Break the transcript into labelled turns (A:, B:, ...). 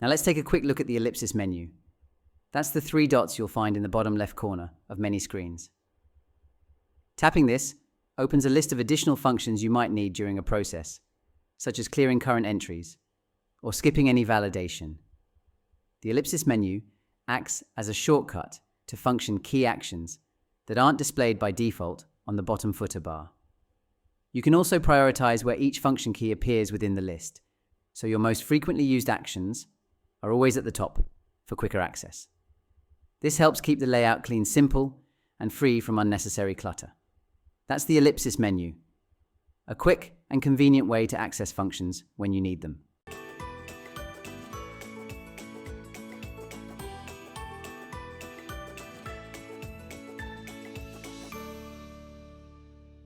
A: Now let's take a quick look at the Ellipsis menu. That's the 3 dots you'll find in the bottom left corner of many screens. Tapping this opens a list of additional functions you might need during a process, such as clearing current entries or skipping any validation. The Ellipsis menu acts as a shortcut to function key actions that aren't displayed by default on the bottom footer bar. You can also prioritize where each function key appears within the list, so your most frequently used actions are always at the top for quicker access. This helps keep the layout clean, simple, and free from unnecessary clutter. That's the Ellipsis menu, a quick and convenient way to access functions when you need them.